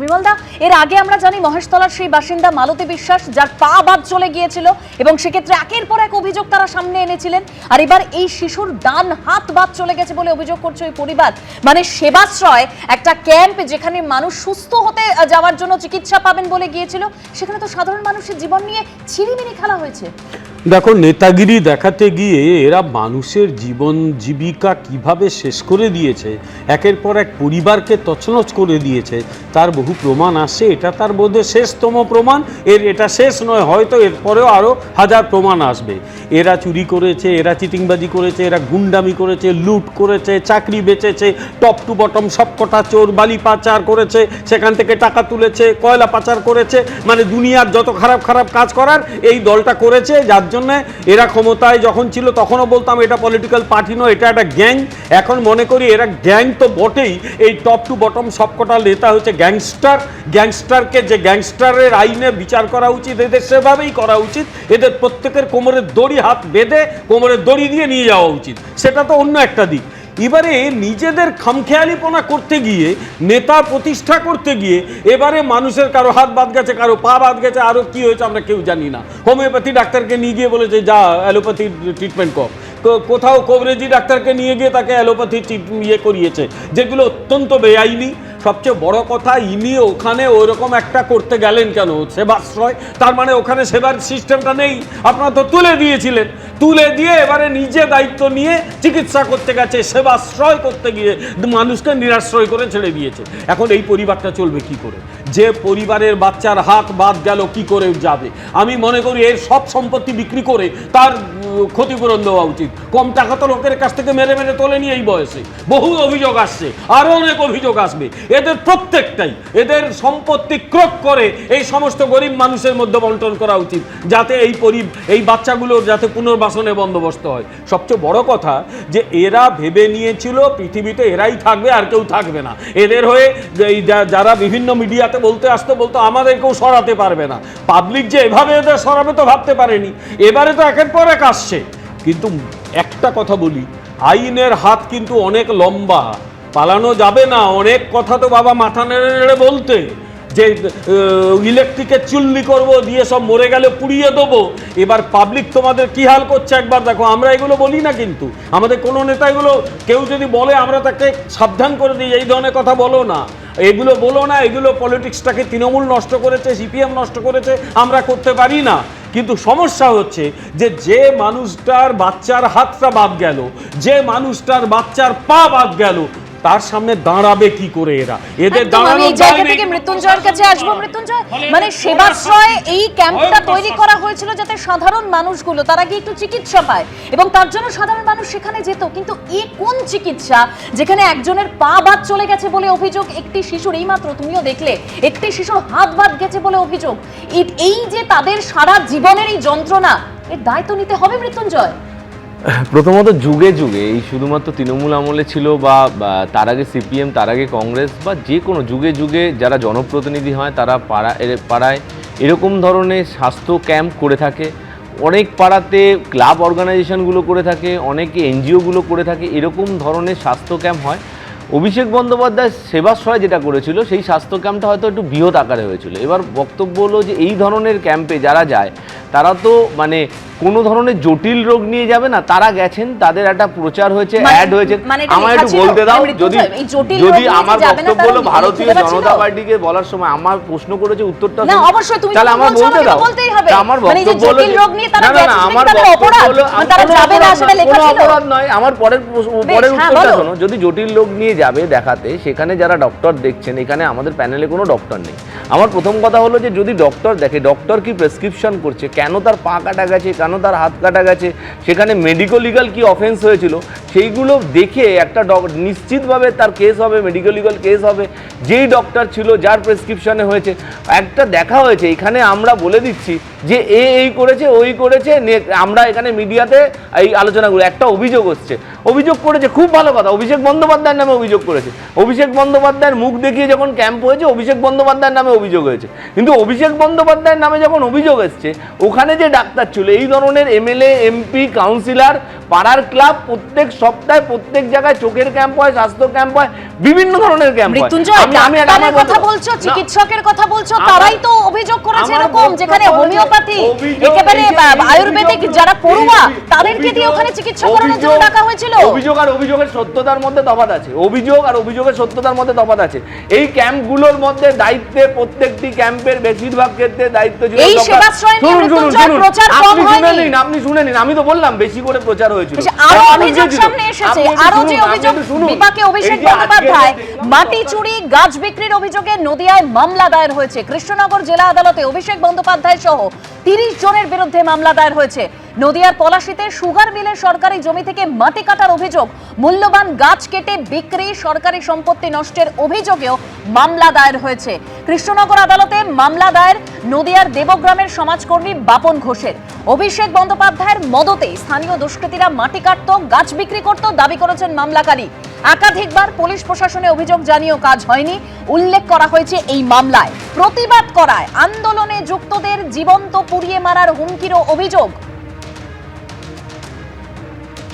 বিমলদা, এর আগে আমরা জানি মহেশতলার সেই বাসিন্দা মালতী বিশ্বাস, যার পা বাদ চলে গিয়েছিল এবং সেক্ষেত্রে একের পর এক অভিযোগ তারা সামনে এনেছিলেন। আর এবার এই শিশুর ডান হাত বাদ চলে গেছে বলে অভিযোগ করছে ওই পরিবার। মানে সেবাশ্রয়, একটা ক্যাম্প যেখানে মানুষ সুস্থ হতে যাওয়ার জন্য চিকিৎসা পাবেন বলে গিয়েছিল, সেখানে তো সাধারণ মানুষের জীবন নিয়ে ছিনিমিনি খেলা হয়েছে। দেখো, নেতাগিরি দেখাতে গিয়ে এরা মানুষের জীবন জীবিকা কিভাবে শেষ করে দিয়েছে, একের পর এক পরিবারকে তছনছ করে দিয়েছে, তার বহু প্রমাণ আসছে। এটা তার বোধহয় শেষতম প্রমাণ। এটা শেষ নয়, হয়তো এরপরেও আরও হাজার প্রমাণ আসবে। এরা চুরি করেছে, এরা চিটিংবাজি করেছে, এরা গুন্ডামি করেছে, লুট করেছে, চাকরি বেচেছে, টপ টু বটম সবকটা চোর, বালি পাচার করেছে, সেখান থেকে টাকা তুলেছে, কয়লা পাচার করেছে, মানে দুনিয়ার যত খারাপ খারাপ কাজ করার এই দলটা করেছে। যার জন্য এরা ক্ষমতায় যখন ছিল তখনও বলতাম এটা পলিটিক্যাল পার্টি নয়, এটা একটা গ্যাং। এখন মনে করি এরা গ্যাং তো বটেই, এই টপ টু বটম সবকটা নেতা হচ্ছে গ্যাংস্টার। গ্যাংস্টারকে যে গ্যাংস্টারের আইনে বিচার করা উচিত, এদের সেভাবেই করা উচিত। এদের প্রত্যেকের কোমরের দড়ি, হাত বেঁধে কোমরের দড়ি দিয়ে নিয়ে যাওয়া উচিত। সেটা তো অন্য একটা দিক। এবারে নিজেদের খামখেয়ালিপনা করতে গিয়ে, নেতা প্রতিষ্ঠা করতে গিয়ে এবারে মানুষের কারো হাত বাদ গেছে, কারো পা বাদ গেছে, আরও কি হয়েছে আমরা কেউ জানি না। হোমিওপ্যাথি ডাক্তারকে নিয়ে গিয়ে বলেছে যা অ্যালোপ্যাথি ট্রিটমেন্ট কর, কোথাও কবরেজি ডাক্তারকে নিয়ে গিয়ে তাকে অ্যালোপ্যাথি করিয়েছে, যেগুলো অত্যন্ত বেআইনি। সবচেয়ে বড় কথা, ইনি ওখানে ওইরকম একটা করতে গেলেন কেন? সেবাশ্রয়, তার মানে ওখানে সেবার সিস্টেমটা নেই। আপনারা তো তুলে দিয়েছিলেন, তুলে দিয়ে এবারে নিজে দায়িত্ব নিয়ে চিকিৎসা করতে গেছে, সেবাশ্রয় করতে গিয়ে মানুষকে নিরাশ্রয় করে ছেড়ে দিয়েছে। এখন এই পরিবারটা চলবে কি করে? যে পরিবারের বাচ্চার হাত বাদ গেল, কি করে যাবে? আমি মনে করি এর সব সম্পত্তি বিক্রি করে তার ক্ষতিপূরণ দেওয়া উচিত। কম টাকা তো লোকের কাছ থেকে মেরে মেরে তোলেনি এই বয়সে। বহু অভিযোগ আসছে, আরও অনেক অভিযোগ আসবে। এদের প্রত্যেকটাই, এদের সম্পত্তি ক্রোক করে এই সমস্ত গরিব মানুষের মধ্যে বন্টন করা উচিত, যাতে এই বাচ্চাগুলোর যাতে পুনর্বাসনের বন্দোবস্ত হয়। সবচেয়ে বড় কথা যে এরা ভেবে নিয়েছিল পৃথিবীতে এরাই থাকবে, আর কেউ থাকবে না। এদের হয়ে এই যারা বিভিন্ন মিডিয়াতে বলতো আমাদেরকেও সরাতে পারবে না। পাবলিক যে এভাবে এদের সরাবে তো ভাবতে পারেনি। এবারে তো একের পর এক আসছে। কিন্তু একটা কথা বলি, আইনের হাত কিন্তু অনেক লম্বা, পালানো যাবে না। অনেক কথা তো বাবা মাথা নেড়ে নেড়ে বলতে, যে ইলেকট্রিকের চুল্লি করব, দিয়ে সব মরে গেলে পুড়িয়ে দেবো। এবার পাবলিক তোমাদের কি হাল করছে একবার দেখো। আমরা এগুলো বলি না, কিন্তু আমাদের কোনো নেতা এগুলো কেউ যদি বলে আমরা তাকে সাবধান করে দিই, এই ধরনের কথা বলো না, এগুলো বলো না। এগুলো পলিটিক্সটাকে তৃণমূল নষ্ট করেছে, সিপিএম নষ্ট করেছে, আমরা করতে পারি না। কিন্তু সমস্যা হচ্ছে যে মানুষটার বাচ্চার হাতটা বাদ গেল, যে মানুষটার বাচ্চার পা বাদ গেল, তার সামনে দাঁড়াবে কি করে এরা? এদের দাঁড়ানোর জায়গা থেকে মৃত্যুঞ্জয়ের কাছে আসবো। মৃত্যুঞ্জয়, মানে সেবাশ্রয় এই ক্যাম্পটা তৈরি করা হয়েছিল যাতে সাধারণ মানুষগুলো তারা গিয়ে একটু চিকিৎসা পায়, এবং তার জন্য সাধারণ মানুষ সেখানে যেত। কিন্তু এই কোন চিকিৎসা যেখানে একজনের পা বাদ চলে গেছে বলে অভিযোগ, একটি শিশুর, এইমাত্র তুমিও দেখলে একটি শিশুর হাত বাদ গেছে বলে অভিযোগ। এই যে তাদের সারা জীবনের এই যন্ত্রণা, এর দায় তো নিতে হবে মৃত্যুঞ্জয়। প্রথমত যুগে যুগে এই শুধুমাত্র তৃণমূল আমলে ছিল বা তার আগে সিপিএম, তার আগে কংগ্রেস, বা যে কোনো যুগে যুগে যারা জনপ্রতিনিধি হয় তারা পাড়ায় এরকম ধরনের স্বাস্থ্য ক্যাম্প করে থাকে। অনেক পাড়াতে ক্লাব অর্গানাইজেশনগুলো করে থাকে, অনেকে এনজিওগুলো করে থাকে, এরকম ধরনের স্বাস্থ্য ক্যাম্প হয়। অভিষেক বন্দ্যোপাধ্যায় সেবাশ্রয় যেটা করেছিল সেই স্বাস্থ্য ক্যাম্পটা হয়তো একটু বৃহৎ আকারে হয়েছিল। এবার বক্তব্য হলো যে এই ধরনের ক্যাম্পে যারা যায় তারা তো মানে কোনো ধরনের জটিল রোগ নিয়ে যাবে না, তারা গেছেন, তাদের একটা প্রচার হয়েছে, অ্যাড হয়েছে। আমার একটু বলতে দাও, যদি আমার বক্তব্য হলো ভারতীয় জনতা পার্টিকে বলার সময় আমার প্রশ্ন করেছে উত্তরটা তাহলে আমার বলতে দাও। আমার বক্তব্য হলো আমার কোনো অপরাধ নয়। আমার পরের উত্তরটা শোনো, যদি জটিল রোগ নিয়ে যাবে দেখাতে, সেখানে যারা ডক্টর দেখছেন, এখানে আমাদের প্যানেলে কোনো ডক্টর নেই। আমার প্রথম কথা হলো যে যদি ডক্টর দেখে, ডক্টর কি প্রেসক্রিপশন করছে, কেন তার পা কাটা গেছে, কেন তার হাত কাটা গেছে, সেখানে মেডিকো লিগাল কি অফেন্স হয়েছিল, সেইগুলো দেখে একটা নিশ্চিতভাবে তার কেস হবে, মেডিকো লিগাল কেস হবে। যেই ডক্টর ছিল, যার প্রেসক্রিপশনে হয়েছে, একটা দেখা হয়েছে। এখানে আমরা বলে দিচ্ছি যে এই করেছে, ওই করেছে, আমরা এখানে মিডিয়াতে এই আলোচনাগুলো, একটা অভিযোগ হচ্ছে, অভিযোগ করেছে, খুব ভালো কথা, অভিষেক বন্দ্যোপাধ্যায়ের নামে অভিযোগ করেছে। অভিষেক বন্দ্যোপাধ্যায়ের মুখ দেখিয়ে যখন ক্যাম্প হয়েছে অভিষেক বন্দ্যোপাধ্যায়ের নামে অভিযোগ হয়েছে, কিন্তু অভিষেক বন্দ্যোপাধ্যায়ের নামে যখন অভিযোগ এসছে ওখানে যে ডাক্তার ছিল, এই ধরনের এমএলএ, এমপি, কাউন্সিলর, পাড়ার ক্লাব প্রত্যেক সপ্তাহে প্রত্যেক জায়গায় চোখের ক্যাম্প হয়, স্বাস্থ্য ক্যাম্প হয়, বিভিন্ন ধরনের ক্যাম্প হয়। মৃত্যুঞ্জয়, ডাক্তারের কথা বলছো, চিকিৎসকের কথা বলছো, তারাই তো অভিযোগ করেছে এরকম, যেখানে হোমিওপ্যাথি, একেবারে আয়ুর্বেদিক যারা পড়ুয়া তাদেরকে দিয়ে ওখানে চিকিৎসা করানোর জন্য ডাকা হয়েছিল। অভিযোগ আর অভিযোগের সত্যতার মধ্যে তফাৎ আছে, অভিযোগ আর অভিযোগের সত্যতার মধ্যে তফাৎ আছে। এই ক্যাম্পগুলোর মধ্যে দায়িত্বে প্রত্যেকটি ক্যাম্পের বেশিরভাগ ক্ষেত্রে দায়িত্ব ছিল এই সেবাশ্রয় নিয়ে মৃত্যুঞ্জয় প্রচার কম হয়নি। আপনি শুনে নিন, আমি তো বললাম বেশি করে প্রচার হয়েছিল। আরো অভিযোগ সামনে এসেছে, আরো যে অভিযোগ বিপাকে অভিষেক বন্দ্যোপাধ্যায় মাটি চুরি, গাছ বিক্রির অভিযোগে নদিয়ায় মামলা দায়ের হয়েছে। কৃষ্ণনগর জেলা আদালতে অভিষেক বন্দ্যোপাধ্যায় সহ 30 জনের বিরুদ্ধে মামলা দায়ের হয়েছে। নদিয়ার পলাশীতে সুগার মিলের সরকারি জমি থেকে মাটি কাটার অভিযোগ, মূল্যবান গাছ কেটে বিক্রি, সরকারি সম্পত্তি নষ্টের অভিযোগেও মামলা দায়ের হয়েছে। কৃষ্ণনগর আদালতে মামলা দায়ের নদিয়ার দেবগ্রামের সমাজকর্মী বাপন ঘোষের। অভিষেক বন্দ্যোপাধ্যায়ের মদতে স্থানীয় দুষ্কৃতীরা মাটি কাটত, গাছ বিক্রি করত দাবি করেছেন মামলাকারী। একাধিকবার পুলিশ প্রশাসনে অভিযোগ জানিয়েও কাজ হয়নি, উল্লেখ করা হয়েছে এই মামলায়। প্রতিবাদ করায় আন্দোলনে যুক্তদের জীবন্ত পুড়িয়ে মারার হুমকিরও অভিযোগ।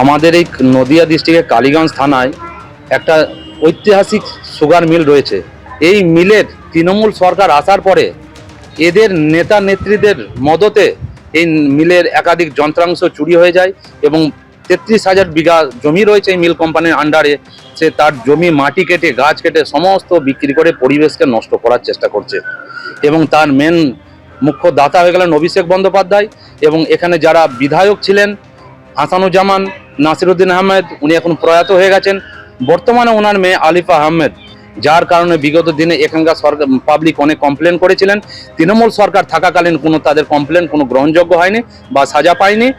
আমাদের এই নদিয়া ডিস্ট্রিক্টের কালীগঞ্জ থানায় একটা ঐতিহাসিক সুগার মিল রয়েছে। এই মিলের তৃণমূল সরকার আসার পরে এদের নেতা নেত্রীদের মদতে এই মিলের একাধিক যন্ত্রাংশ চুরি হয়ে যায় এবং 33,000 বিঘা জমি রয়েছে এই মিল কোম্পানির আন্ডারে। সে তার জমি মাটি কেটে, গাছ কেটে সমস্ত বিক্রি করে পরিবেশকে নষ্ট করার চেষ্টা করছে এবং তার মেন মুখ্য দাতা হয়ে গেলেন অভিষেক বন্দ্যোপাধ্যায়। এবং এখানে যারা বিধায়ক ছিলেন, হাসানুজ্জামান, নাসিরউদ্দিন আহমেদ, উনি এখন প্রয়াত হয়ে গেছেন। বর্তমানে ওনার মেয়ে আলিফা আহমেদ, যার কারণে বিগত দিনে এখানকার সরকার পাবলিক অনেক কমপ্লেন করেছিলেন। তৃণমূল সরকার থাকাকালীন কোনো তাদের কমপ্লেন কোনো গ্রহণযোগ্য হয়নি বা সাজা পায়নি।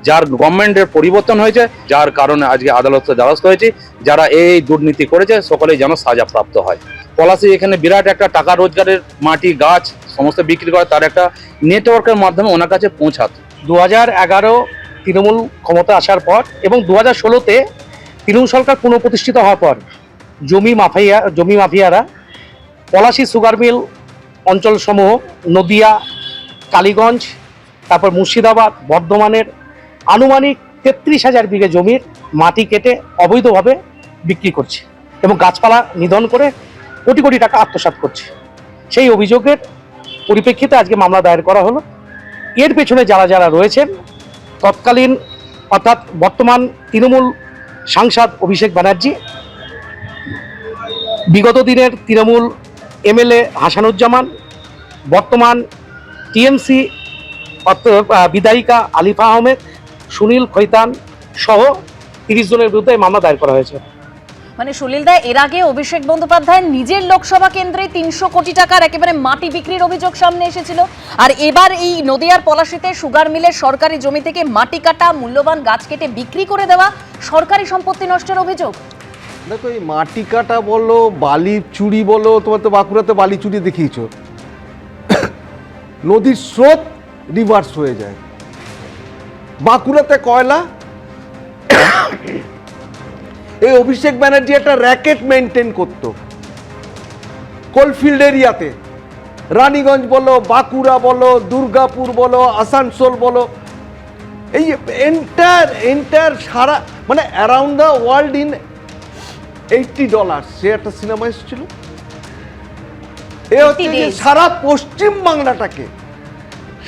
যার গভর্নমেন্টের পরিবর্তন হয়েছে, যার কারণে আজকে আদালতের দ্বারস্থ হয়েছে। যারা এই দুর্নীতি করেছে সকলেই যেন সাজা প্রাপ্ত হয়। পলাশী এখানে বিরাট একটা টাকা রোজগারের, মাটি গাছ সমস্ত বিক্রি করে তার একটা নেটওয়ার্কের মাধ্যমে ওনার কাছে পৌঁছাত। 2011 তৃণমূল ক্ষমতা আসার পর এবং 2016-তে তৃণমূল সরকার পুনঃপ্রতিষ্ঠিত হওয়ার পর জমি মাফিয়ারা পলাশী সুগার মিল অঞ্চলসমূহ, নদিয়া, কালীগঞ্জ, তারপর মুর্শিদাবাদ, বর্ধমানের আনুমানিক 33,000 বিঘা জমির মাটি কেটে অবৈধভাবে বিক্রি করছে এবং গাছপালা নিধন করে কোটি কোটি টাকা আত্মসাৎ করছে। সেই অভিযোগের পরিপ্রেক্ষিতে আজকে মামলা দায়ের করা হলো। এর পেছনে যারা যারা রয়েছেন, তৎকালীন অর্থাৎ বর্তমান তৃণমূল সাংসদ অভিষেক ব্যানার্জি, বিগত দিনের তৃণমূল এমএলএ হাসানুজ্জামান, বর্তমান টিএমসি বিধায়িকা আলিফা আহমেদ, সুনীল খৈতান সহ 30 জনের বিরুদ্ধে মামলা দায়ের করা হয়েছে। মানে সুনীল দা, এর আগে অভিষেক বন্দ্যোপাধ্যায় নিজের লোকসভা কেন্দ্রে 300 কোটি টাকার একেবারে মাটি বিক্রির অভিযোগ সামনে এসেছিল, আর এবার এই নদিয়ার পলাশীতে সুগার মিলের সরকারি জমি থেকে মাটি কাটা, মূল্যবান গাছ কেটে বিক্রি করে দেওয়া, সরকারি সম্পত্তি নষ্টের অভিযোগ। দেখো, এই মাটি কাটা বলো, বালি চুরি বলো, তোমার তো বাঁকুড়াতে বালি চুরি দেখিয়েছো। নদীর স্রোত রিভার্স হয়ে যায়। বাঁকুড়াতে কয়লা, এই অভিষেক ব্যানার্জি একটা র্যাকেট মেনটেন করত কোলফিল্ড এরিয়াতে। রানীগঞ্জ বলো, বাঁকুড়া বলো, দুর্গাপুর বলো, আসানসোল বলো, এই এন্টায়ার সারা মানে অ্যারাউন্ড দ্য ওয়ার্ল্ড ইন $80 সে একটা সিনেমা এসেছিল। এ হচ্ছে যে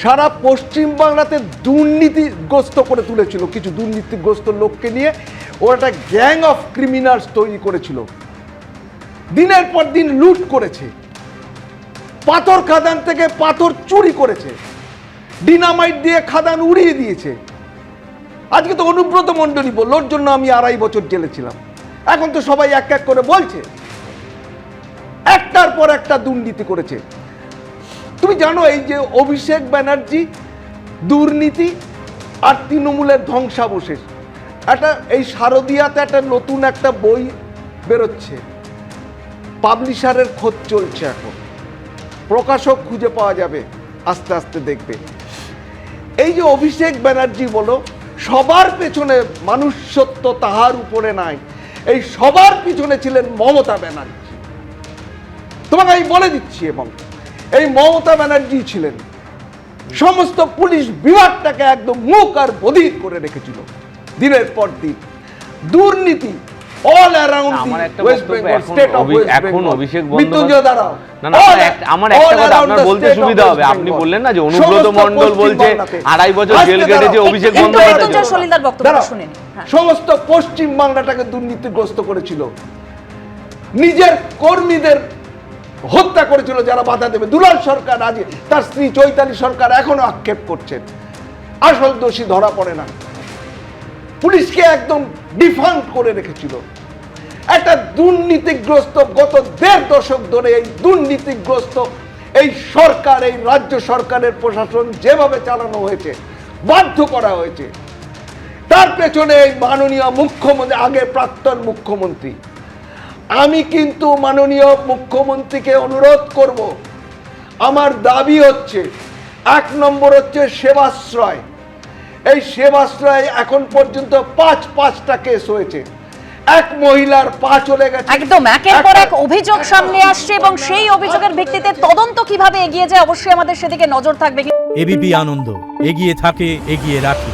সারা পশ্চিম বাংলাতে দুর্নীতিগ্রস্ত করে তুলেছিল। কিছু দুর্নীতিগ্রস্ত লোককে নিয়ে ও একটা গ্যাং অফ ক্রিমিনালস তৈরি করেছিল। দিনের পর দিন লুট করেছে, পাথর খাদান থেকে পাথর চুরি করেছে, ডিনামাইট দিয়ে খাদান উড়িয়ে দিয়েছে। আজকে তো অনুব্রত মণ্ডলী বলল ওর জন্য আমি 2.5 বছর জেলে ছিলাম। এখন তো সবাই এক এক করে বলছে, একটার পর একটা দুর্নীতি করেছে। তুমি জানো এই যে অভিষেক ব্যানার্জি, দুর্নীতি আর তৃণমূলের ধ্বংসাবশেষ, একটা এই শারদিয়াতে একটা নতুন একটা বই বেরোচ্ছে, পাবলিশারের খোঁজ চলছে, এখন প্রকাশক খুঁজে পাওয়া যাবে, আস্তে আস্তে দেখবে। এই যে অভিষেক ব্যানার্জি বলো, সবার পেছনে মানুষত্ব তাহার উপরে নাই, এই সবার পিছনে ছিলেন মমতা ব্যানার্জি। তোমাকে আমি বলে দিচ্ছি, এবং এই মমতা ব্যানার্জি ছিলেন সমস্ত পুলিশ বিভাগটাকে একদম মুখ আর বধির করে রেখেছিল দিনের পর দিন। দুর্নীতি অল অ্যারাউন্ড আমার একটা ওয়েস্ট বক্তব্য, বেঙ্গল, এখন স্টেট অফ ওয়েস্ট এখন বেঙ্গল। অভিষেক মৃত্যুঞ্জয় দাঁড়াও। না না, আমার একটা কথা আপনার বলতে সুবিধা হবে। আপনি বললেন না যে অনুব্রত মণ্ডল বলছে 2.5 বছর জেল কেটেছে অভিষেক একটু বন্দ্যোপাধ্যায়। মৃত্যুঞ্জয় সলিলদার বক্তব্য দাঁড়াও। শুনে নিন। হ্যাঁ। সমস্ত পশ্চিম বাংলাটাকে দুর্নীতিগ্রস্ত করেছিল, নিজের কর্মীদের হত্যা করেছিল যারা বাধা দেবে। দুলাল সরকার, আজ তার স্ত্রী চৈতালি সরকার এখনো আক্ষেপ করছেন, আসল দোষী ধরা পড়ে না। পুলিশকে একদম ডিফান্ড করে রেখেছিল। একটা দুর্নীতিগ্রস্ত, গত 1.5 দশক ধরে এই দুর্নীতিগ্রস্ত এই সরকার, এই রাজ্য সরকারের প্রশাসন যেভাবে চালানো হয়েছে, বাধ্য করা হয়েছে, তার পেছনে এই মাননীয় মুখ্যমন্ত্রী, আগে প্রাক্তন মুখ্যমন্ত্রী। আমি কিন্তু মাননীয় মুখ্যমন্ত্রীকে অনুরোধ করব, আমার দাবি হচ্ছে 1 নম্বর হচ্ছে সেবাশ্রয়। এই সেবাশ্রয় এখন পর্যন্ত 5টা কেস হয়েছে, এক মহিলার পা চলে গেছে। একদম একের পর এক অভিযোগ সামনে আসছে এবং সেই অভিযোগের ভিত্তিতে তদন্ত কিভাবে এগিয়ে যায় অবশ্যই আমাদের সেদিকে নজর থাকবে। এবিপি আনন্দ, এগিয়ে থাকে, এগিয়ে রাখে।